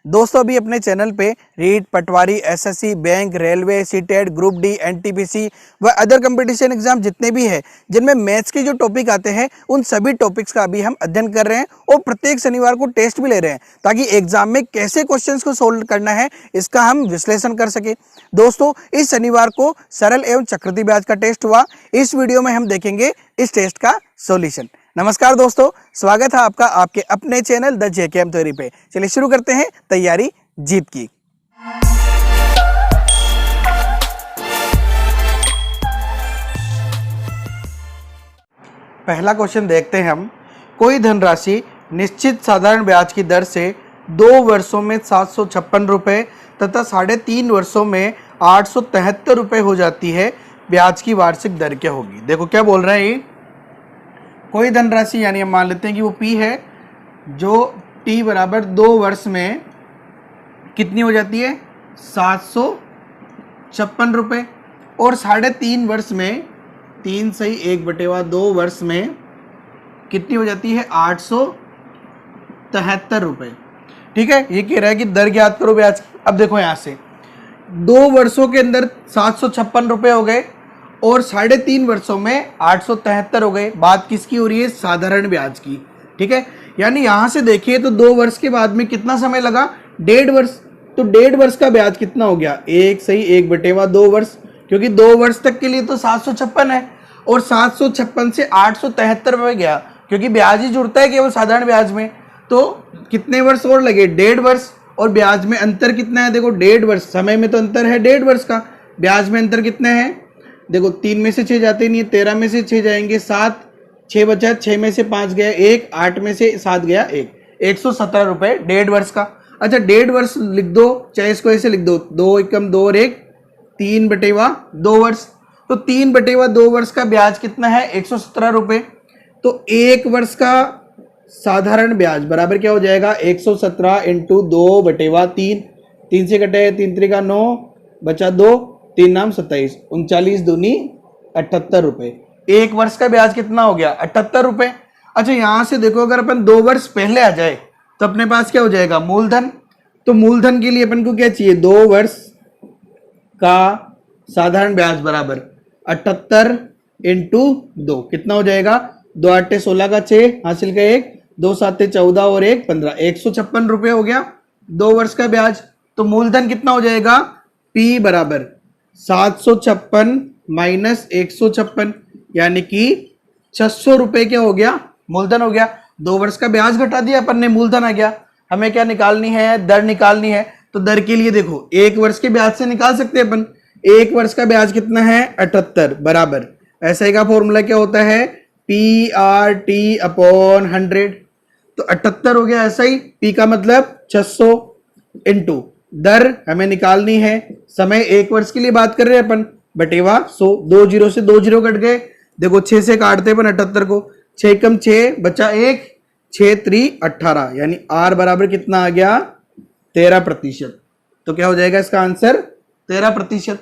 दोस्तों अभी अपने चैनल पे REET, Patwari, SSC, bank, railway, CTET, group D, NTPC व अदर कंपटीशन एग्जाम जितने भी हैं जिनमें मैथ्स के जो टॉपिक आते हैं उन सभी टॉपिक्स का अभी हम अध्ययन कर रहे हैं और प्रत्येक शनिवार को टेस्ट भी ले रहे हैं ताकि एग्जाम में कैसे क्वेश्चंस को सोल्व करना है इसका हम विश्लेषण कर सके। दोस्तों इस शनिवार को सरल एवं चक्रवृद्धि ब्याज का टेस्ट हुआ। इस वीडियो में हम देखेंगे इस टेस्ट का सॉल्यूशन। नमस्कार दोस्तों, स्वागत है आपका आपके अपने चैनल द जेकेएम थ्योरी पे। चलिए शुरू करते हैं तैयारी जीत की। पहला क्वेश्चन देखते हैं हम। कोई धनराशि निश्चित साधारण ब्याज की दर से 2 वर्षों में 756 रुपये तथा 3.5 वर्षों में 873 रुपये हो जाती है। ब्याज की वार्षिक दर क्या होगी? देखो क्या बोल रहे हैं, कोई धनराशि यानी हम मान लेते हैं कि वो P है जो T बराबर 2 वर्ष में कितनी हो जाती है 756 रुपये और 3.5 वर्ष में 3 सही 1/2 वर्ष में कितनी हो जाती है 873 रुपये। ठीक है, ये कह रहा है कि दर ज्ञात करो ब्याज। अब देखो यहाँ से 2 वर्षों के अंदर 756 रुपये हो गए और 3.5 वर्षों में 873 हो गए। बात किसकी हो रही है? साधारण ब्याज की। ठीक है, यानी यहां से देखिए तो 2 वर्ष के बाद में कितना समय लगा? 1.5 वर्ष। तो 1.5 वर्ष का ब्याज कितना हो गया? 1 सही 1/2 वर्ष, क्योंकि 2 वर्ष तक के लिए तो 756 है और 756 से 873 रुपये गया, क्योंकि ब्याज ही जुड़ता है केवल साधारण ब्याज में। तो कितने वर्ष और लगे? 1.5 वर्ष। और ब्याज में अंतर कितना है? देखो 1.5 वर्ष, समय में तो अंतर है 1.5 वर्ष का, ब्याज में अंतर कितना है? देखो 3 में से 6 जाते नहीं है, 13 में से 6 जाएंगे 7, 6 बचा, 6 में से 5 गया 1, 8 में से 7 गया 1, 117 रुपये 1.5 वर्ष का। अच्छा 1.5 वर्ष लिख दो, चाहे इसको ऐसे लिख दो, 2 एकम 2 और 1, 3/2 वर्ष। तो 3/2 वर्ष का ब्याज कितना है? 117 रुपये। तो 1 वर्ष का साधारण ब्याज बराबर क्या हो जाएगा? 117 इंटू 2/3, 3 से कटे 3 3 का 9 बचा 2, 3 नाम 27, 39 दूनी 78 रुपये। 1 वर्ष का ब्याज कितना हो गया? 78 रुपये। अच्छा यहां से देखो, अगर अपन 2 वर्ष पहले आ जाए तो अपने पास क्या हो जाएगा? मूलधन। तो मूलधन के लिए अपन को क्या चाहिए? 2 वर्ष का साधारण ब्याज बराबर 78 इंटू 2 कितना हो जाएगा? 2 8 16 का 6 हासिल का 1, 2 7 14 और 1 15, 156 रुपये हो गया 2 वर्ष का ब्याज। तो मूलधन कितना हो जाएगा? P बराबर 756 माइनस 156 यानी कि 600 रुपये क्या हो गया? मूलधन हो गया। 2 वर्ष का ब्याज घटा दिया अपन ने, मूलधन आ गया। हमें क्या निकालनी है? दर निकालनी है। तो दर के लिए देखो 1 वर्ष के ब्याज से निकाल सकते हैं अपन। 1 वर्ष का ब्याज कितना है? 78 बराबर ऐसा का फॉर्मूला क्या होता है? PRT/100। तो 78 हो गया ऐसा ही। P का मतलब 600 इंटू दर हमें निकालनी है, समय 1 वर्ष के लिए बात कर रहे हैं अपन, बटेवा 100। 2 0 से 2 0 कट गए। देखो 6 से काटते अपन 78 को, 6 कम 6 बचा 1, 6 3 18 यानी R बराबर कितना आ गया? 13%। तो क्या हो जाएगा इसका आंसर? 13%।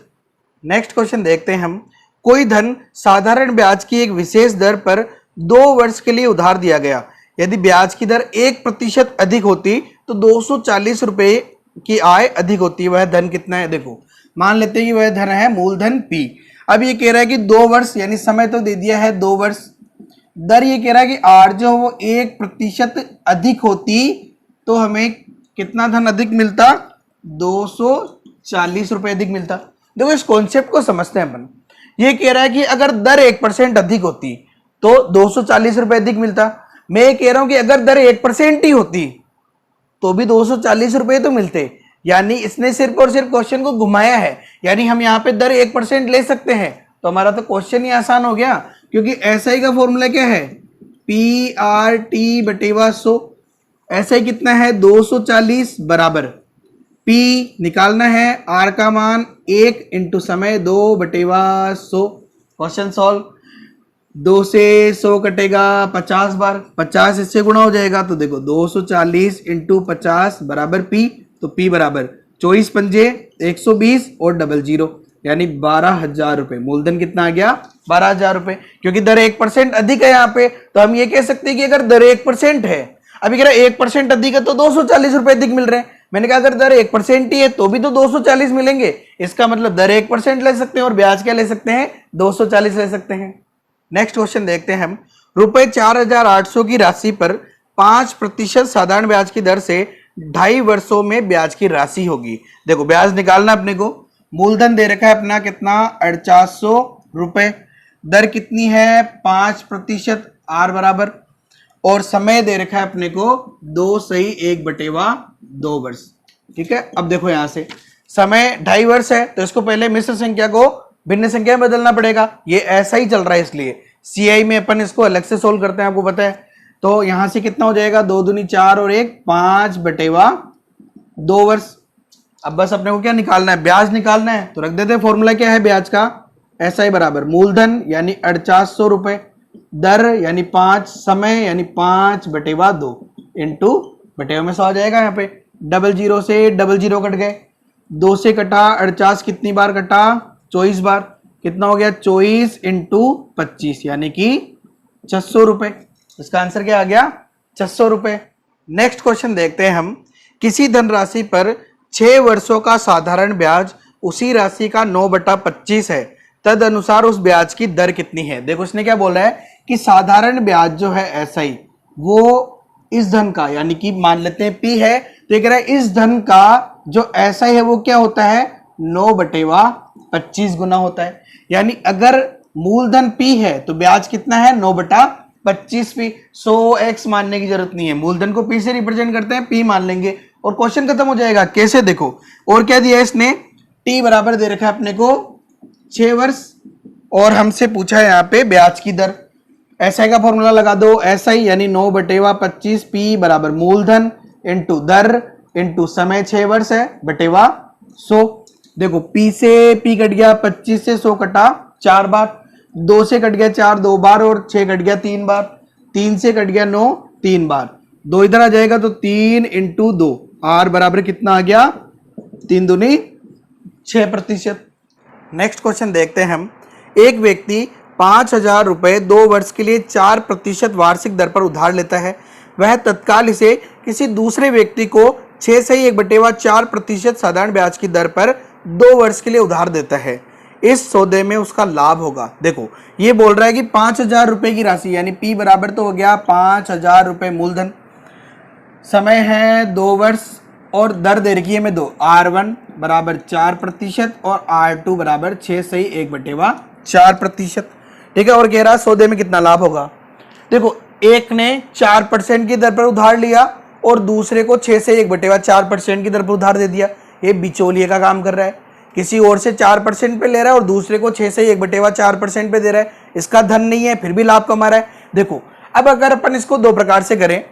नेक्स्ट क्वेश्चन देखते हैं हम। कोई धन साधारण ब्याज की एक विशेष दर पर 2 वर्ष के लिए उधार दिया गया। यदि ब्याज की दर 1% अधिक होती तो 240 रुपये की आय अधिक होती है। वह धन कितना है? देखो मान लेते हैं कि वह धन है मूलधन P। अब ये कह रहा है कि 2 वर्ष यानी समय तो दे दिया है 2 वर्ष। दर ये कह रहा है कि R जो वो 1% अधिक होती तो हमें कितना धन अधिक मिलता? 240 रुपये अधिक मिलता। देखो इस कॉन्सेप्ट को समझते हैं अपन। ये कह रहा है कि अगर दर 1% अधिक होती तो 240 रुपये अधिक मिलता। मैं ये कह रहा हूं कि अगर दर 1% ही होती तो भी 240 रुपये तो मिलते। यानी इसने सिर्फ और सिर्फ क्वेश्चन को घुमाया है, यानी हम यहाँ पे दर 1% ले सकते हैं। तो हमारा तो क्वेश्चन ही आसान हो गया, क्योंकि SI का फॉर्मूला क्या है? PRT/100। SI कितना है? 240 बराबर P निकालना है, R का मान 1 इंटू समय 2/100। Question solve. 2 से 100 कटेगा 50 बार, 50 इससे गुणा हो जाएगा। तो देखो 240 इंटू 50 बराबर P। तो P बराबर 24 पंजे 120 और 00 यानी 12,000 रुपये। मूलधन कितना आ गया? 12,000 रुपये। क्योंकि दर 1% अधिक है यहाँ पे, तो हम ये कह सकते हैं कि अगर दर 1% है, अभी कह रहा है 1% अधिक है तो 240 रुपये अधिक मिल रहे हैं। मैंने कहा अगर दर 1% ही है तो भी तो 240 मिलेंगे, इसका मतलब दर 1% ले सकते हैं और ब्याज क्या ले सकते हैं, 240 ले सकते हैं। नेक्स्ट क्वेश्चन देखते हैं हम। रुपए 4800 की राशि पर 5% साधारण ब्याज की दर से 2.5 वर्षों में ब्याज की राशि होगी। देखो ब्याज निकालना अपने को, मूलधन दे रखा है अपना कितना 4800 रुपए, दर कितनी है 5%, आर बराबर, और समय दे रखा है अपने को 2/1/2 वर्ष। ठीक है, अब देखो यहां से समय 2.5 वर्ष है तो इसको पहले मिश्र संख्या को भिन्न संख्या में बदलना पड़ेगा, ये ऐसा ही चल रहा है इसलिए सीआई में अपन इसको अलग से सोल्व करते हैं, आपको पता है। तो यहां से कितना हो जाएगा 2 दूनी 4 और 1 5/2 वर्ष। अब बस अपने को क्या निकालना है, ब्याज निकालना है, तो रख देते हैं फॉर्मूला क्या है ब्याज का, ऐसा ही बराबर मूलधन यानी 4800 रुपए, दर यानी 5, समय यानी 5/2 इंटू बटे में 100 आ जाएगा। यहाँ पे 00 से 00 कट गए, 2 से कटा 48 कितनी बार कटा 24 बार, कितना हो गया 24 इंटू 25 यानी कि 600 रुपए। इसका आंसर क्या आ गया 600 रुपए। नेक्स्ट क्वेश्चन देखते हैं हम। किसी धनराशि पर 6 वर्षों का साधारण ब्याज उसी राशि का 9/25 है, तद अनुसार उस ब्याज की दर कितनी है। देखो इसने क्या बोला है कि साधारण ब्याज जो है ऐसा ही वो इस धन का यानी कि मान लेते हैं पी है, तो ये कह रहा है इस धन का जो ऐसा ही है वो क्या होता है 9/25 गुना होता है। यानी अगर मूलधन पी है तो ब्याज कितना है 9/25 पी। 100x मानने की जरूरत नहीं है, मूलधन को पी से रिप्रेजेंट करते हैं, पी मान लेंगे और क्वेश्चन खत्म हो जाएगा। कैसे देखो, और क्या दिया है इसने, टी बराबर दे रखा है अपने को 6 वर्ष और हमसे पूछा है यहाँ पे ब्याज की दर। ऐसा का फॉर्मूला लगा दो, ऐसा ही यानी 9/25 पी बराबर मूलधन इंटू दर इंटू समय 6 वर्ष है बटेवा 100। देखो पी से पी कट गया, 25 से 100 कटा 4 बार, 2 से कट गया 4 2 बार और 6 कट गया 3 बार, 3 से कट गया 9 3 बार, 2 इधर आ जाएगा तो 3 इंटू 2, आर बराबर कितना आ गया 3 दूनी 6%। नेक्स्ट क्वेश्चन देखते हैं हम। एक व्यक्ति 5000 रुपए 2 वर्ष के लिए 4% वार्षिक दर पर उधार लेता है, वह तत्काल इसे किसी दूसरे व्यक्ति को 6/1/4% साधारण ब्याज की दर पर 2 वर्ष के लिए उधार देता है। इस सौदे में उसका लाभ होगा। देखो ये बोल रहा है कि 5000 रुपए की राशि यानी पी बराबर तो हो गया 5000 रुपए मूलधन, समय है 2 वर्ष और दर दे रखी है मैं 2, R1 बराबर 4% और R2 बराबर 6/1/4%। ठीक है, और कह रहा सौदे में कितना लाभ होगा। देखो एक ने 4% की दर पर उधार लिया और दूसरे को 6/1/4% की दर पर उधार दे दिया। ये बिचौलिए का काम कर रहा है, किसी और से 4% पे ले रहा है और दूसरे को 6/1/4% पे दे रहा है, इसका धन नहीं है फिर भी लाभ कमा रहा है। देखो अब अगर अपन इसको दो प्रकार से करें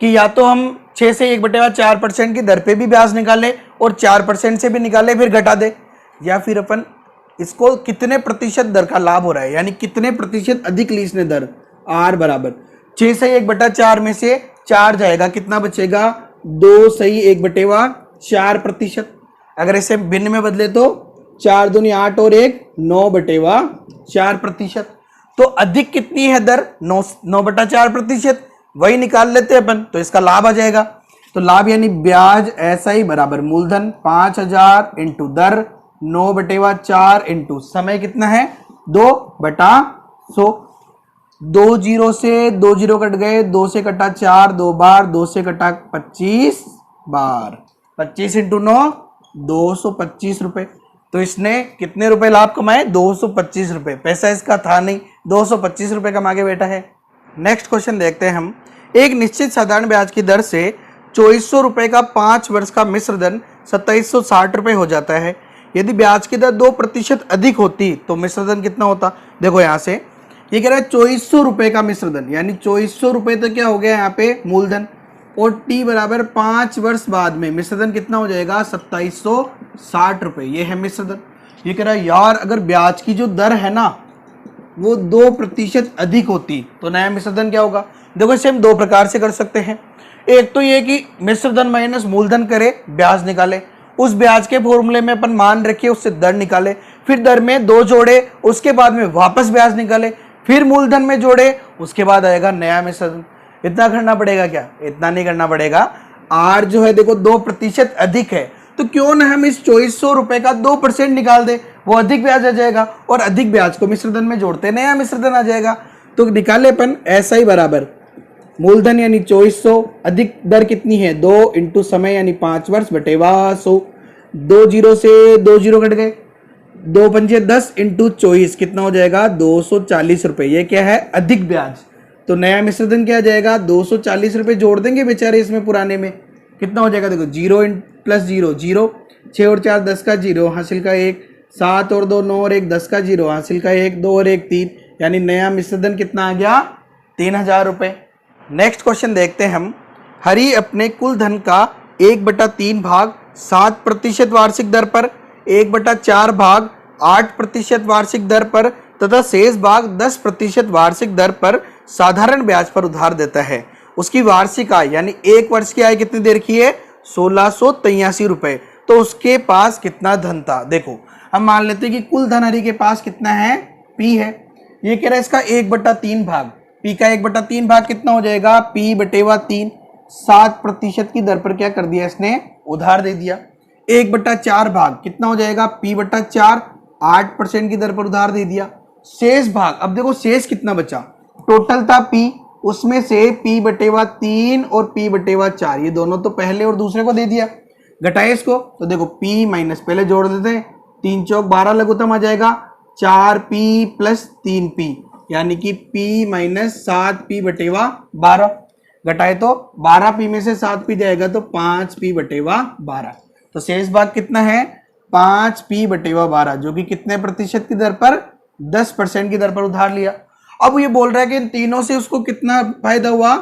कि या तो हम 6/1/4% की दर पे भी ब्याज निकाले और 4% से भी निकाले फिर घटा दे, या फिर अपन इसको कितने प्रतिशत दर का लाभ हो रहा है यानी कितने प्रतिशत अधिक ली इसने दर, आर बराबर 6/1/4 में से 4 जाएगा, कितना बचेगा 2/1/4%। अगर इसे भिन्न में बदले तो 4 दूनी 8 और 1 9/4%। तो अधिक कितनी है दर 9/4%, वही निकाल लेते हैं अपन तो इसका लाभ आ जाएगा। तो लाभ यानी ब्याज ऐसा ही बराबर मूलधन 5000 इंटू दर 9/4 इंटू समय कितना है 2/100। 2 0 से 2 0 कट गए, 2 से कटा 4 2 बार, 2 से कटा 25 बार, 25 इंटू 9 225 रुपए। तो इसने कितने रुपए लाभ कमाए 225 रुपए, पैसा इसका था नहीं 225 रुपए कमा के बैठा है। नेक्स्ट क्वेश्चन देखते हैं हम। एक निश्चित साधारण ब्याज की दर से 2400 रुपए का 5 वर्ष का मिश्र धन 2760 रुपए हो जाता है। यदि ब्याज की दर 2% अधिक होती तो मिश्र धन कितना होता। देखो यहाँ से ये कह रहा है 2400 रुपए का मिश्र धन यानी 2400 रुपए तो क्या हो गया यहाँ पे मूलधन, और टी बराबर 5 वर्ष बाद में मिश्र धन कितना हो जाएगा 2760 रुपए, ये है मिश्र धन। ये कह रहा है यार अगर ब्याज की जो दर है ना वो 2% अधिक होती तो नया मिश्र धन क्या होगा। देखो इसे हम दो प्रकार से कर सकते हैं। एक तो ये कि मिश्र धन माइनस मूलधन करे ब्याज निकाले, उस ब्याज के फॉर्मूले में अपन मान रखे उससे दर निकाले, फिर दर में 2 जोड़े उसके बाद में वापस ब्याज निकाले, फिर मूलधन में जोड़े उसके बाद आएगा नया मिश्र धन। इतना करना पड़ेगा क्या, इतना नहीं करना पड़ेगा। आर जो है देखो 2% अधिक है, तो क्यों ना हम इस 2400 रुपए का 2% निकाल दे, वो अधिक ब्याज आ जाएगा और अधिक ब्याज को मिश्रधन में जोड़ते नया मिश्रधन आ जाएगा। तो निकाले अपन ऐसा ही बराबर मूलधन यानी 2400, अधिक दर कितनी है 2 इंटू समय यानी 5 वर्ष बटेवा 100, 2 जीरो से 2 जीरो कट गए, 2 पंजे 10 इंटू 24 कितना हो जाएगा 240 रुपए। ये क्या है अधिक ब्याज। तो नया मिश्रधन क्या जाएगा 240 रुपए जोड़ देंगे बेचारे इसमें पुराने में, कितना हो जाएगा देखो 0 प्लस 0 0, 6 और 4 10 का 0 हासिल का 1, 7 और 2 9 और 1 10 का 0 हासिल का 1, 2 और 1 3, यानी नया मिश्रधन कितना आ गया 3000 रुपए। नेक्स्ट क्वेश्चन देखते हैं हम। हरि अपने कुल धन का 1/3 भाग 7% वार्षिक दर पर, 1/4 भाग 8% वार्षिक दर पर तथा शेष भाग 10% वार्षिक दर पर साधारण ब्याज पर उधार देता है। उसकी वार्षिक आय यानी एक वर्ष की आय कितनी देर की है 1683 रुपए। तो उसके पास कितना धन था, देखो हम मान लेते हैं कि कुल धन हरि के पास कितना है P है। ये कह रहा है इसका 1/3 भाग, P का 1/3 भाग कितना हो जाएगा P/3, 7% की दर पर क्या कर दिया इसने उधार दे दिया। 1/4 भाग कितना हो जाएगा P/4, 8% की दर पर उधार दे दिया। शेष भाग, अब देखो शेष कितना बचा, टोटल था P, उसमें से P/3 और P/4 ये दोनों तो पहले और दूसरे को दे दिया। घटाए इसको तो देखो P माइनस पहले जोड़ देते हैं, 3 चौक 12 लघुत्तम आ जाएगा, 4P प्लस 3P यानी कि P माइनस 7P/12। घटाए तो 12P में से 7P जाएगा तो 5P/12। तो शेष भाग कितना है 5P/12 जो कि कितने प्रतिशत की दर पर 10% की दर पर उधार लिया। अब ये बोल रहा है कि इन तीनों से उसको कितना फायदा हुआ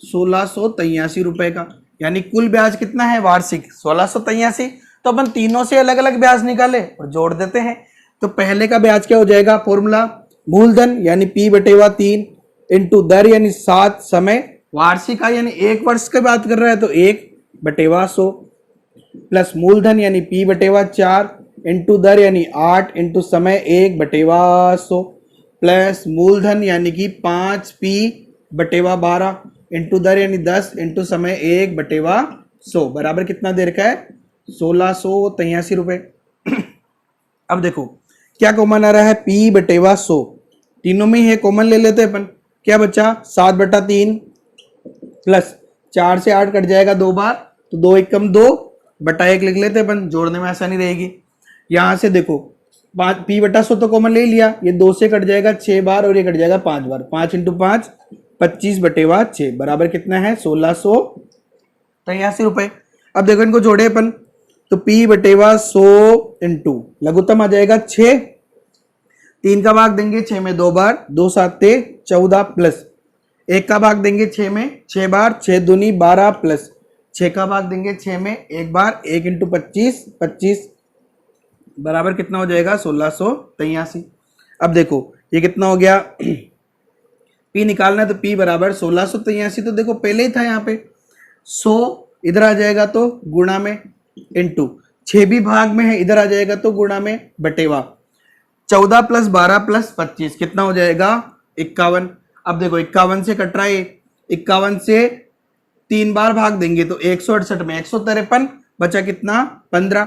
1683 रुपए का, यानी कुल ब्याज कितना है वार्षिक 1683। तो अपन तीनों से अलग अलग ब्याज निकाले और जोड़ देते हैं। तो पहले का ब्याज क्या हो जाएगा फॉर्मूला, मूलधन यानी P/3 इंटू दर यानी 7 समय, वार्षिक आय यानी एक वर्ष की बात कर रहा है तो 1/100 प्लस मूलधन यानी P/4 इंटू दर यानी 8 इंटू समय 1/100 प्लस मूलधन यानी कि 5P/12 इंटू दर यानी 10 इंटू समय 1/100 बराबर कितना दे रखा है 1683 रुपए। अब देखो क्या कॉमन आ रहा है P/100, तीनों में ही कॉमन ले लेते हैं अपन, क्या बचा 7/3 प्लस 4 से 8 कट जाएगा 2 बार तो 2 एकम 2/1 लिख लेते हैं अपन, जोड़ने में आसानी रहेगी। यहां से देखो P/100 तो कॉमन ले लिया, ये 2 से कट जाएगा 6 बार और ये कट जाएगा 5 बार, 5 इंटू 5 25/6 बराबर कितना है 1683 रुपए। अब देखो इनको जोड़े अपन तो P/100 इंटू लघुत्तम आ जाएगा 6, 3 का भाग देंगे 6 में 2 बार, 2 7 14 प्लस 1 का भाग देंगे 6 में 6 बार, 6 दूनी 12 प्लस 6 का भाग देंगे 6 में 1 बार, 1 इंटू 25 25 बराबर कितना हो जाएगा 1683। अब देखो ये कितना हो गया P निकालना है तो P बराबर 1683 तो देखो पहले ही था यहाँ पे 100 इधर आ जाएगा तो गुणा में इंटू 6 भी भाग में है इधर आ जाएगा तो गुणा में बटेवा 14 प्लस 12 प्लस 25 कितना हो जाएगा 51। अब देखो 51 से कट रहा है 51 से 3 बार भाग देंगे तो 168 में 153 बचा कितना 15,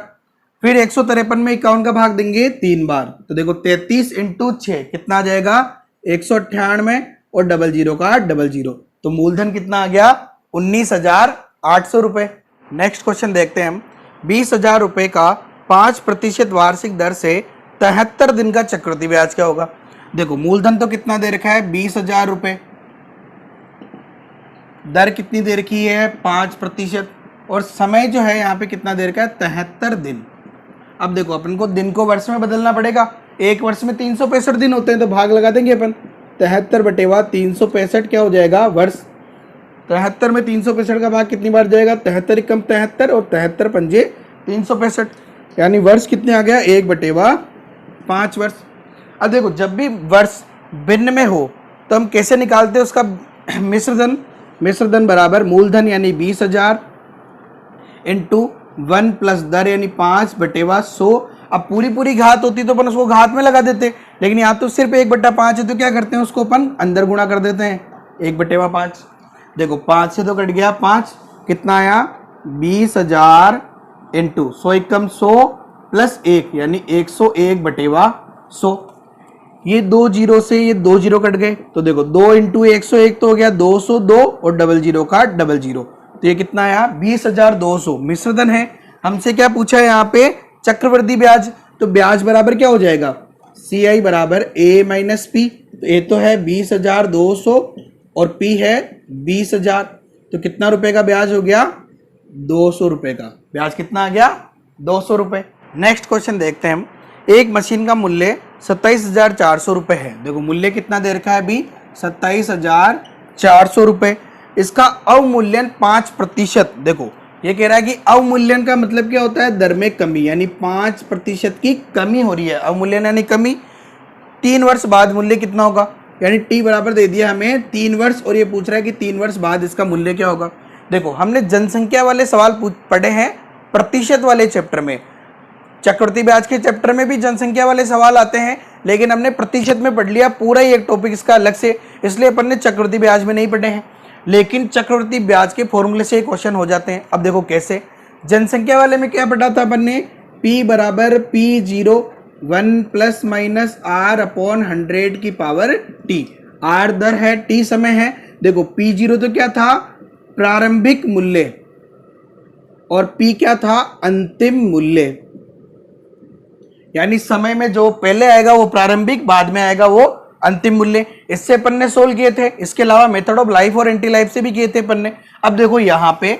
फिर 153 में 51 का भाग देंगे 3 बार तो देखो 33 इंटू 6 कितना आ जाएगा 198 और 00 का 00 तो मूलधन कितना आ गया 19,800 रुपए। नेक्स्ट क्वेश्चन देखते हैं हम। 20,000 रुपए का 5% वार्षिक दर से 73 दिन का चक्रवृद्धि ब्याज क्या होगा। देखो मूलधन तो कितना दे रखा है 20,000 रुपए, दर कितनी दे रखी है 5% और समय जो है यहाँ पे कितना दे रखा है 73 दिन। अब देखो अपन को दिन को वर्ष में बदलना पड़ेगा, एक वर्ष में 365 दिन होते हैं तो भाग लगा देंगे अपन 73/365 क्या हो जाएगा वर्ष। 73 में 365 का भाग कितनी बार जाएगा 73 एकम 73 और 73 पंजे 365 यानी वर्ष कितने आ गया 1/5 वर्ष। अब देखो जब भी वर्ष भिन्न में हो तो हम कैसे निकालते हैं उसका मिश्रधन। मिश्रधन बराबर मूलधन यानी 20,000 इंटू 1 प्लस दर यानी 5/100। अब पूरी घात होती तो अपन उसको घात में लगा देते, लेकिन यहाँ तो सिर्फ 1/5 है तो क्या करते हैं उसको अपन अंदर गुणा कर देते हैं 1/5। देखो 5 से तो कट गया 5 कितना आया 20,000 इंटू 100 एकम 100 प्लस 1 यानी 101 बटेवा 100। ये 2 जीरो से ये 2 जीरो कट गए तो देखो 2 इंटू 101 तो हो गया 202 और डबल जीरो का डबल जीरो, तो ये कितना आया 20,200। मिश्रधन है, हमसे क्या पूछा है यहाँ पे चक्रवृद्धि ब्याज, तो ब्याज बराबर क्या हो जाएगा CI बराबर A माइनस P। तो A तो है 20,200 और P है 20,000, तो कितना रुपए का ब्याज हो गया 200 रुपए का। ब्याज कितना आ गया 200 रुपए। नेक्स्ट क्वेश्चन देखते हैं हम। एक मशीन का मूल्य 27,400 रुपए है। देखो मूल्य कितना दे रखा है अभी 27,400 रुपए। इसका अवमूल्यन 5%। देखो ये कह रहा है कि अवमूल्यन का मतलब क्या होता है दर में कमी, यानी 5% की कमी हो रही है। अवमूल्यन यानी कमी। 3 वर्ष बाद मूल्य कितना होगा, यानी T बराबर दे दिया हमें 3 वर्ष और ये पूछ रहा है कि 3 वर्ष बाद इसका मूल्य क्या होगा। देखो हमने जनसंख्या वाले सवाल पढ़े हैं प्रतिशत वाले चैप्टर में, चक्रवृद्धि ब्याज के चैप्टर में भी जनसंख्या वाले सवाल आते हैं, लेकिन हमने प्रतिशत में पढ़ लिया पूरा ही एक टॉपिक इसका अलग से, इसलिए अपन ने चक्रवृद्धि ब्याज में नहीं पढ़े हैं। लेकिन चक्रवृद्धि ब्याज के फॉर्मूले से क्वेश्चन हो जाते हैं। अब देखो कैसे, जनसंख्या वाले में क्या पढ़ा था अपन ने, P बराबर P0 1 plus minus R upon 100 की पावर T। R दर है, T समय है। देखो P0 तो क्या था प्रारंभिक मूल्य और P क्या था अंतिम मूल्य, यानी समय में जो पहले आएगा वो प्रारंभिक, बाद में आएगा वो अंतिम मूल्य। इससे अपन ने सोल्व किए थे। इसके अलावा मेथड ऑफ लाइफ और एंटी लाइफ से भी किए थे अपन ने। अब देखो यहाँ पे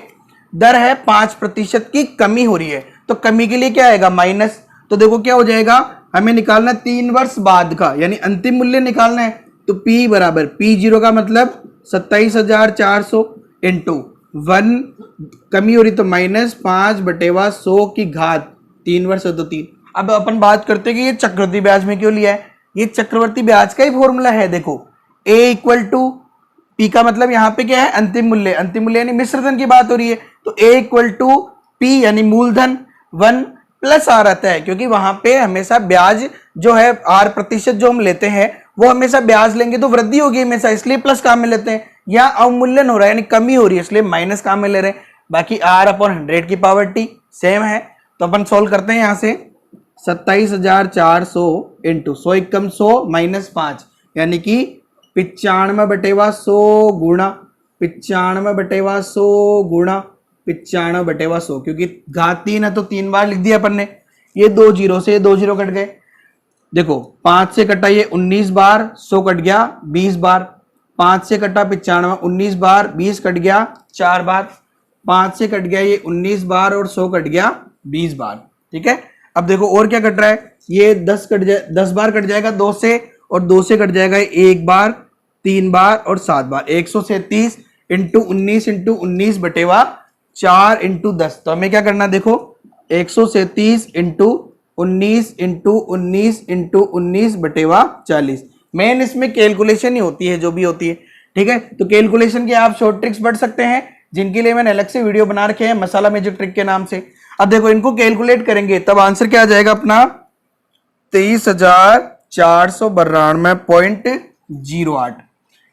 दर है 5% की कमी हो रही है, तो कमी के लिए क्या आएगा माइनस। तो देखो क्या हो जाएगा, हमें निकालना 3 वर्ष बाद का, यानी अंतिम मूल्य निकालना है। तो P बराबर P0 का मतलब 27,400 इंटू 1 कमी हो रही तो माइनस 5/100 की घात 3 वर्ष हो तो 3। अब अपन बात करते हैं कि ये चक्रवृद्धि ब्याज में क्यों लिया है। ये चक्रवृद्धि ब्याज का ही फॉर्मूला है। देखो A इक्वल टू P का मतलब यहाँ पे क्या है अंतिम मूल्य, अंतिम मूल्य यानी मिश्रधन की बात हो रही है। तो A इक्वल टू P यानी मूलधन 1 प्लस R आता है, क्योंकि वहां पे हमेशा ब्याज जो है R% जो हम लेते हैं वो हमेशा ब्याज लेंगे तो वृद्धि होगी हमेशा, इसलिए प्लस काम में लेते हैं। यहाँ अवमूल्यन हो रहा है यानी कमी हो रही है, इसलिए माइनस काम में ले रहे हैं। बाकी R अपॉन 100 की पावर T सेम है। तो अपन सोल्व करते हैं यहाँ से 27,400 इंटू 100 एकम 100 माइनस 5 यानी कि 95/100 गुणा 95/100 गुणा 95/100, क्योंकि घात 3 है तो 3 बार लिख दिया अपन ने। ये 2 जीरो से ये 2 जीरो कट गए। देखो 5 से कटा ये 19 बार, 100 कट गया 20 बार। 5 से कटा 95 19 बार, 20 कट गया 4 बार। 5 से कट गया ये 19 बार और 100 कट गया 20 बार। ठीक है, अब देखो और क्या कट रहा है, ये 10 बार कट जाएगा 2 से, और 2 से कट जाएगा 1 बार 3 बार और 7 बार। 137 इंटू 19 इंटू 19 बटेवा 4 इंटू 10। तो हमें क्या करना, देखो 137 इंटू 19 इंटू 19 इंटू 19 बटेवा 40। मेन इसमें कैलकुलेशन ही होती है जो भी होती है। ठीक है, तो कैलकुलेशन के आप शॉर्ट ट्रिक्स पढ़ सकते हैं, जिनके लिए मैंने अलग से वीडियो बना रखे हैं मसाला मैजिक ट्रिक के नाम से। अब देखो इनको कैलकुलेट करेंगे तब आंसर क्या आ जाएगा अपना 23,492.08।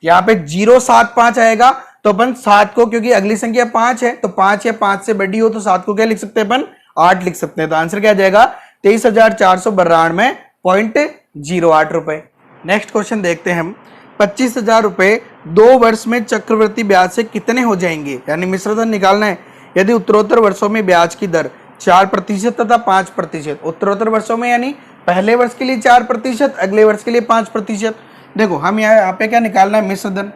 यहाँ पे 075 आएगा तो अपन 7 को, क्योंकि अगली संख्या 5 है तो 5 या 5 से बड़ी हो तो 7 को क्या लिख सकते हैं अपन 8 लिख सकते हैं। तो आंसर क्या आ जाएगा 23,492.08 रुपए। नेक्स्ट क्वेश्चन देखते हैं हम। 25,000 रुपए 2 वर्ष में चक्रवृद्धि ब्याज से कितने हो जाएंगे, यानी मिश्रधन निकालना है। यदि उत्तरोत्तर वर्षों में ब्याज की दर 4% तथा 5%, उत्तरोत्तर वर्षों में यानी पहले वर्ष के लिए 4%, अगले वर्ष के लिए 5%। देखो हम यहाँ पे क्या निकालना है मिश्रधन,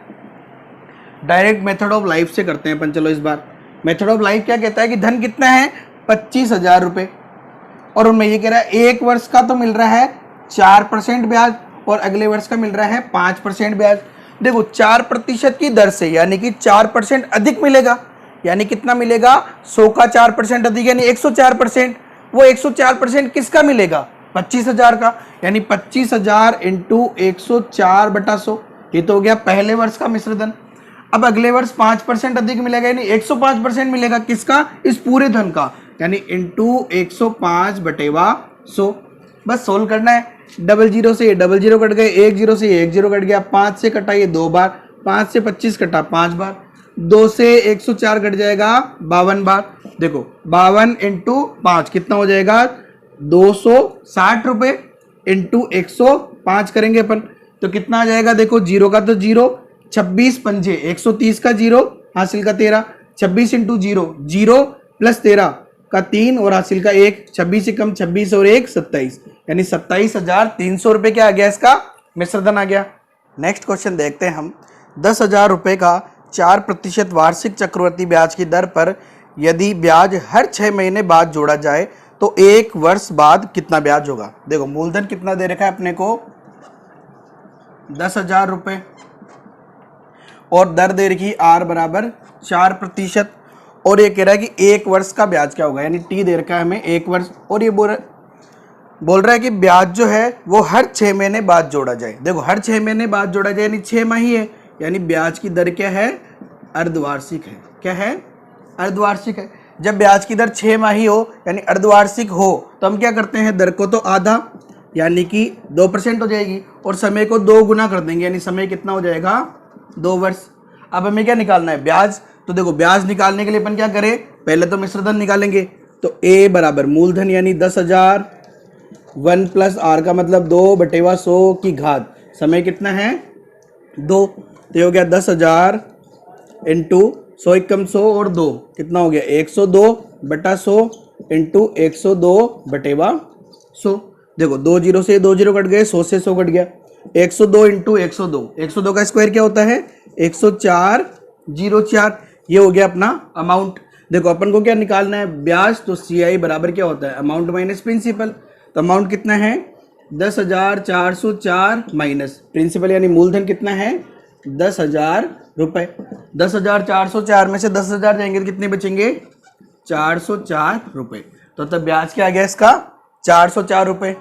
डायरेक्ट मेथड ऑफ लाइफ से करते हैं अपन। चलो इस बार मेथड ऑफ लाइफ क्या कहता है कि धन कितना है 25,000 रुपए, और उनमें ये कह रहा है 1 वर्ष का तो मिल रहा है 4% ब्याज और अगले वर्ष का मिल रहा है 5% ब्याज। देखो 4% की दर से यानी कि 4% अधिक मिलेगा, यानी कितना मिलेगा 100 का 4% अधिक यानी 104%। वो 104% किसका मिलेगा 25,000 का, यानी 25,000 इंटू 104/100, ये तो हो गया पहले वर्ष का मिश्रधन। अब अगले वर्ष 5% अधिक मिलेगा यानी 105% मिलेगा किसका, इस पूरे धन का, यानी इंटू 105/100। बस सोल्व करना है। डबल जीरो से ये डबल जीरो कट गए, 1 जीरो से ये 1 जीरो कट गया, 5 से कटा ये 2 बार, 5 से 25 कटा 5 बार, 2 से 104 कट जाएगा 52 बार, देखो 52 इंटू 5 कितना हो जाएगा 260 रुपए इंटू 105 करेंगे अपन तो कितना आ जाएगा। देखो जीरो का तो जीरो, 26 पंजे 130 का जीरो, हासिल का 13, 26 इंटू जीरो, जीरो प्लस 13 का 3 और हासिल का 1, 26 से कम 26 और 1 27, यानी 27,300 रुपये क्या आ गया, इसका मिश्रधन आ गया। नेक्स्ट क्वेश्चन देखते हैं हम। 10,000 रुपये का 4% वार्षिक चक्रवर्ती ब्याज की दर पर यदि ब्याज हर 6 महीने बाद जोड़ा जाए तो 1 वर्ष बाद कितना ब्याज होगा। देखो मूलधन कितना दे रखा है अपने को 10,000 रुपये और दर दे रखी R बराबर 4% और ये कह रहा है कि 1 वर्ष का ब्याज क्या होगा, यानी T दे रखा है हमें 1 वर्ष और ये बोल रहा है कि ब्याज जो है वो हर 6 महीने बाद जोड़ा जाए। देखो हर 6 महीने बाद जोड़ा जाए यानी 6 माह ही है, यानी ब्याज की दर क्या है, अर्धवार्षिक है। क्या है, अर्धवार्षिक है। जब ब्याज की दर 6 माही हो यानी अर्धवार्षिक हो तो हम क्या करते हैं, दर को तो आधा यानी कि 2% हो जाएगी और समय को 2 गुना कर देंगे, यानी समय कितना हो जाएगा 2 वर्ष। अब हमें क्या निकालना है, ब्याज। तो देखो ब्याज निकालने के लिए अपन क्या करें, पहले तो मिश्रधन निकालेंगे। तो A बराबर मूलधन यानी 10,000 1 प्लस R का मतलब 2/100 की घात, समय कितना है 2, तो ये हो गया 10,000 इंटू 100 एकम 100 और 2 कितना हो गया 102/100 इंटू 102/100। देखो 2 जीरो से 2 जीरो कट गए, 100 से 100 कट गया, 102 इंटू 102, 102 का स्क्वायर क्या होता है 104/04। ये हो गया अपना अमाउंट। देखो अपन को क्या निकालना है, ब्याज। तो CI बराबर क्या होता है, अमाउंट माइनस प्रिंसिपल। तो अमाउंट कितना है 10,404 माइनस प्रिंसिपल यानी मूलधन कितना है 10,000 रुपये। 10,404 में से 10,000 जाएंगे तो कितने बचेंगे 404 रुपये। तो तब ब्याज क्या आ गया इसका 404 रुपये।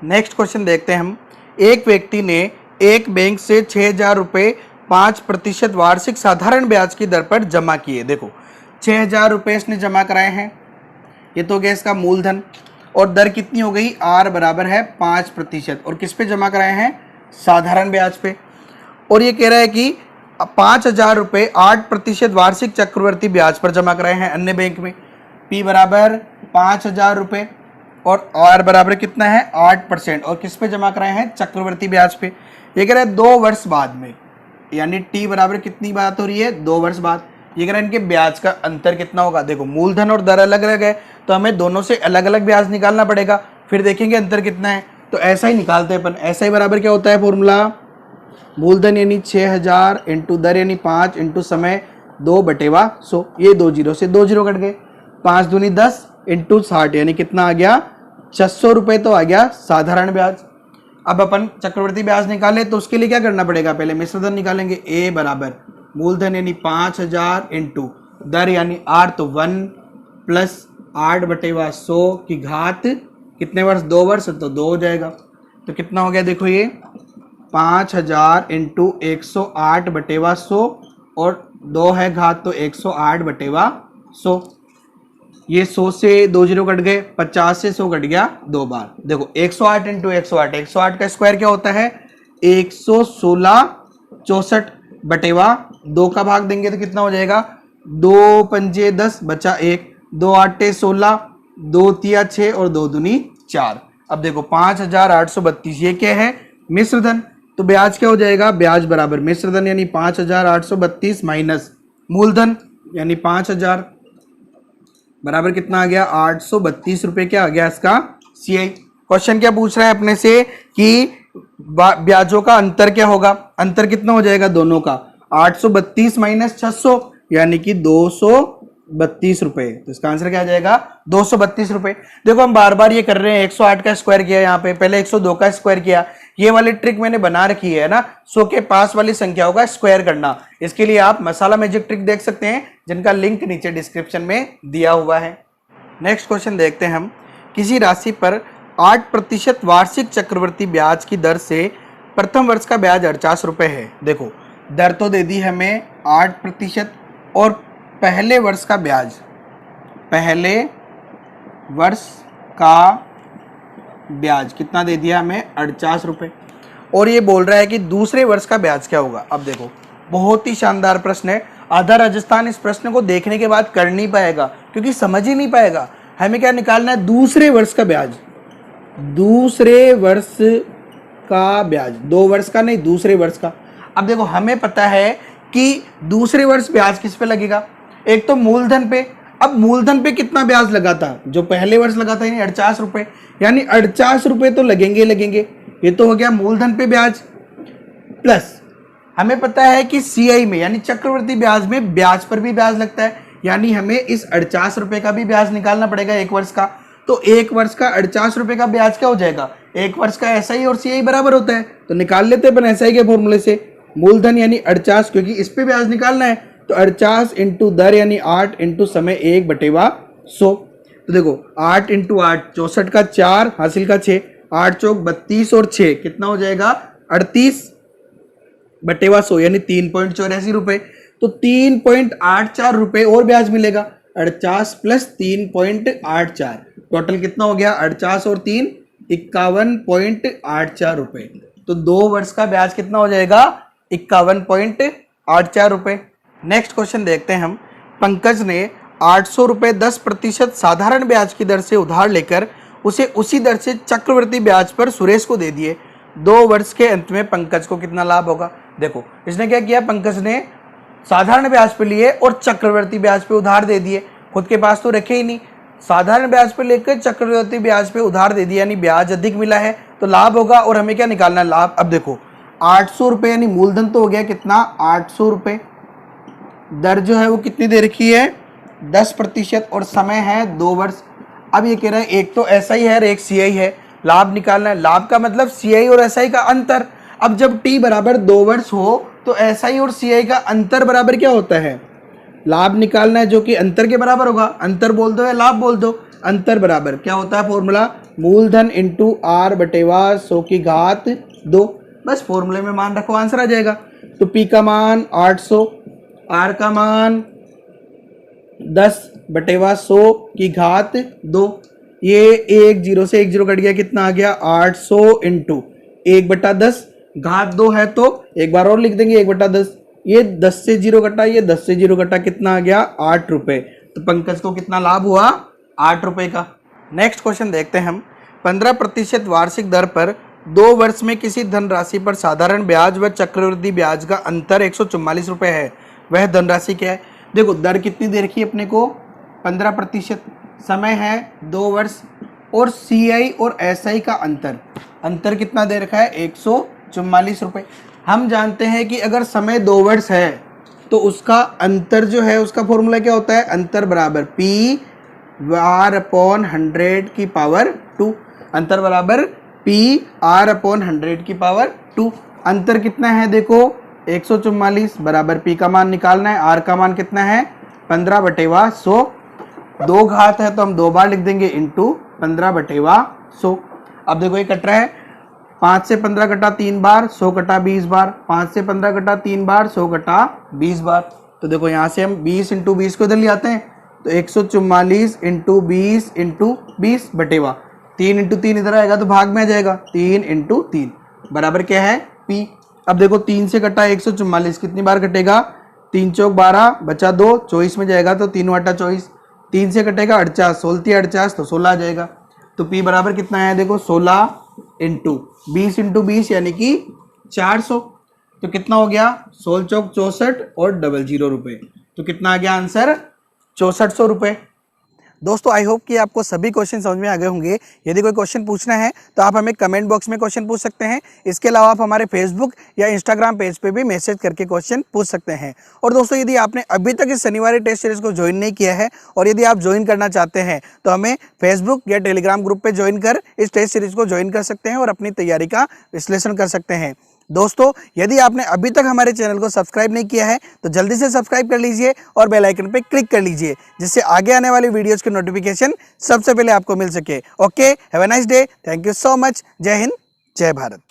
नेक्स्ट क्वेश्चन देखते हैं हम। एक व्यक्ति ने एक बैंक से 6,000 रुपये 5% वार्षिक साधारण ब्याज की दर पर जमा किए। देखो 6,000 रुपये इसने जमा कराए हैं, ये तो गया इसका मूलधन और दर कितनी हो गई R बराबर है 5% और किस पे जमा कराए हैं, साधारण ब्याज पे। और ये कह रहा है कि 5,000 रुपये 8% वार्षिक चक्रवर्ती ब्याज पर जमा कराए हैं अन्य बैंक में। P बराबर 5,000 रुपये और R बराबर कितना है 8% और किस पे जमा कराए हैं, चक्रवर्ती ब्याज पे। ये कह रहा है 2 वर्ष बाद में, यानी T बराबर कितनी बात हो रही है 2 वर्ष बाद। ये कह रहा है इनके ब्याज का अंतर कितना होगा। देखो मूलधन और दर अलग अलग है तो हमें दोनों से अलग अलग ब्याज निकालना पड़ेगा, फिर देखेंगे अंतर कितना है। तो ऐसा ही निकालते हैं अपन। ऐसा ही बराबर क्या होता है फॉर्मूला, मूलधन यानी 6,000 इंटू दर यानी 5 इंटू समय 2/100। ये 2 जीरो से 2 जीरो कट गए, 5 दूनी 10 इंटू 60 यानी कितना आ गया 600 रुपये तो आ गया साधारण ब्याज। अब अपन चक्रवर्ती ब्याज निकाले तो उसके लिए क्या करना पड़ेगा, पहले मिश्रधन निकालेंगे। A बराबर मूलधन यानी 5,000 इंटू दर यानी R तो 1 प्लस 8/100 की घात कितने वर्ष 2 वर्ष तो 2 हो जाएगा। तो कितना हो गया देखो ये 5,000 इंटू 108/100 और 2 है घात तो 108/100। ये 100 से 2 जीरो कट गए, 50 से 100 कट गया 2 बार। देखो 108 इंटू 108, 108 का स्क्वायर क्या होता है 116/64 का भाग देंगे तो कितना हो जाएगा 2 पंजे 10 बचा 1, 2 आटे 16, 2 तिया 6 और 2 दूनी 4। अब देखो 5,832 ये क्या है मिश्रधन। तो ब्याज क्या हो जाएगा, ब्याज बराबर मिश्रधन यानी 5,832 माइनस मूलधन यानी 5,000 बराबर कितना आ गया 832 रुपये। क्या आ गया इसका CI। क्वेश्चन क्या पूछ रहा है अपने से कि ब्याजों का अंतर क्या होगा, अंतर कितना हो जाएगा दोनों का 832 माइनस 600 यानी कि 232 रुपये। तो इसका आंसर क्या आ जाएगा 232 रुपये। देखो हम बार बार ये कर रहे हैं, 108 का स्क्वायर किया यहाँ पे, पहले 102 का स्क्वायर किया। ये वाली ट्रिक मैंने बना रखी है ना 100 के पास वाली संख्याओं का स्क्वायर करना। इसके लिए आप मसाला मैजिक ट्रिक देख सकते हैं जिनका लिंक नीचे डिस्क्रिप्शन में दिया हुआ है। नेक्स्ट क्वेश्चन देखते हैं हम। किसी राशि पर 8% वार्षिक चक्रवर्ती ब्याज की दर से प्रथम वर्ष का ब्याज 48 रुपये है। देखो दर तो दे दी हमें 8% और पहले वर्ष का ब्याज, पहले वर्ष का ब्याज कितना दे दिया हमें 48 रुपये। और ये बोल रहा है कि दूसरे वर्ष का ब्याज क्या होगा। अब देखो बहुत ही शानदार प्रश्न है, आधा राजस्थान इस प्रश्न को देखने के बाद कर नहीं पाएगा क्योंकि समझ ही नहीं पाएगा। हमें क्या निकालना है, दूसरे वर्ष का ब्याज, दूसरे वर्ष का ब्याज, 2 वर्ष का नहीं, दूसरे वर्ष का। अब देखो हमें पता है कि दूसरे वर्ष ब्याज किस पे लगेगा, एक तो मूलधन पे। अब मूलधन पे कितना ब्याज लगा था, जो पहले वर्ष लगा था, यानी 48 रुपए, यानी 48 रुपए तो लगेंगे लगेंगे। ये तो हो गया मूलधन पे ब्याज। प्लस हमें पता है कि सीआई में यानी चक्रवृद्धि ब्याज में ब्याज पर भी ब्याज लगता है, यानी हमें इस 48 रुपए का भी ब्याज निकालना पड़ेगा एक वर्ष का। तो एक वर्ष का 48 रुपए का ब्याज क्या हो जाएगा, एक वर्ष का एसआई और सीआई बराबर होता है, तो निकाल लेते हैं अपन एसआई के फॉर्मूले से। मूलधन यानी 48, क्योंकि इस पे ब्याज निकालना है, तो 48 इंटू दर यानी 8 इंटू समय 1/100। तो देखो 8 इंटू 8 64 का 4 हासिल का 6, 8 चौक 32 और 6 कितना हो जाएगा 38/100 यानी 3.84 रुपए। तो 3.84 रुपए और ब्याज मिलेगा, 48 प्लस 3.84 टोटल कितना हो गया, 48 और 3 51.84 रुपए। तो 2 वर्ष का ब्याज कितना हो जाएगा, 51.84 रुपए। नेक्स्ट क्वेश्चन देखते हैं हम। पंकज ने 800 रुपए 10% साधारण ब्याज की दर से उधार लेकर उसे उसी दर से चक्रवृद्धि ब्याज पर सुरेश को दे दिए। 2 वर्ष के अंत में पंकज को कितना लाभ होगा। देखो इसने क्या किया, पंकज ने साधारण ब्याज पे लिए और चक्रवृद्धि ब्याज पे उधार दे दिए, खुद के पास तो रखे ही नहीं। साधारण ब्याज पे लेकर चक्रवृद्धि ब्याज पे उधार दे दिया, यानी ब्याज अधिक मिला है, तो लाभ होगा। और हमें क्या निकालना है, लाभ। अब देखो 800 रुपए यानी मूलधन तो हो गया कितना 800 रुपए, दर जो है वो कितनी दे रखी है 10% और समय है 2 वर्ष। अब ये कह रहा है एक तो एसआई है और एक सीआई है, लाभ निकालना है। लाभ का मतलब सीआई और एसआई का अंतर। अब जब टी बराबर 2 वर्ष हो तो एसआई और सीआई का अंतर बराबर क्या होता है, लाभ निकालना है, जो कि अंतर के बराबर होगा। अंतर बोल दो या लाभ बोल दो, अंतर बराबर क्या होता है फॉर्मूला, मूलधन इंटू r/100 की घात 2। बस फॉर्मूले में मान रखो, आंसर आ जाएगा। तो पी का मान 800, आर का मान 10/100 की घात 2। ये 1 0 से 1 0 कट गया, कितना आ गया 800 इंटू 1/10 घात 2 है, तो एक बार और लिख देंगे 1/10। ये 10 से 0 कटा, ये 10 से 0 कटा, कितना आ गया 8 रुपए। तो पंकज को कितना लाभ हुआ 8 रुपए का। नेक्स्ट क्वेश्चन देखते हैं हम। 15% वार्षिक दर पर 2 वर्ष में किसी धनराशि पर साधारण ब्याज व चक्रवृद्धि ब्याज का अंतर 144 रुपए है, वह धनराशि क्या है। देखो दर कितनी दे रखी है अपने को 15%, समय है 2 वर्ष, और सीआई और एसआई का अंतर कितना दे रखा है 144 रुपए। हम जानते हैं कि अगर समय 2 वर्ष है तो उसका अंतर जो है उसका फॉर्मूला क्या होता है, अंतर बराबर पी r/100 की पावर 2। अंतर बराबर पी r/100 की पावर 2। अंतर कितना है देखो 144 बराबर पी का मान निकालना है, आर का मान कितना है 15/100। 2 घात है तो हम 2 बार लिख देंगे इंटू 15/100। अब देखो ये कट रहा है, 5 से 15 कटा 3 बार, 100 कटा 20 बार, 5 से 15 कटा 3 बार, 100 कटा 20 बार। तो देखो यहाँ से हम 20 इंटू 20 को इधर ले आते हैं, तो 144 इंटू 20 इंटू 20 बटेवा 3 इंटू 3 इधर आएगा तो भाग में आ जाएगा, 3 इंटू 3 बराबर क्या है पी। अब देखो 3 से कटा 144 कितनी बार कटेगा, 3 चौक 12 बचा 2 24 में जाएगा, तो 3 वाटा 24, 3 से कटेगा 48, 16 48 तो 16 आ जाएगा। तो P बराबर कितना है देखो 16 इंटू 20 यानी कि 400। तो कितना हो गया 16 चौक 64 और 00 रुपए, तो कितना आ गया आंसर 6400 रुपए। दोस्तों आई होप कि आपको सभी क्वेश्चन समझ में आ गए होंगे। यदि कोई क्वेश्चन पूछना है तो आप हमें कमेंट बॉक्स में क्वेश्चन पूछ सकते हैं। इसके अलावा आप हमारे फेसबुक या इंस्टाग्राम पेज पे भी मैसेज करके क्वेश्चन पूछ सकते हैं। और दोस्तों यदि आपने अभी तक इस शनिवारी टेस्ट सीरीज को ज्वाइन नहीं किया है और यदि आप ज्वाइन करना चाहते हैं तो हमें फेसबुक या टेलीग्राम ग्रुप पर ज्वाइन कर इस टेस्ट सीरीज को ज्वाइन कर सकते हैं और अपनी तैयारी का विश्लेषण कर सकते हैं। दोस्तों यदि आपने अभी तक हमारे चैनल को सब्सक्राइब नहीं किया है तो जल्दी से सब्सक्राइब कर लीजिए और बेल आइकन पे क्लिक कर लीजिए, जिससे आगे आने वाली वीडियोस की नोटिफिकेशन सबसे पहले आपको मिल सके। Okay, have a nice day, thank you so much. जय हिंद, जय भारत।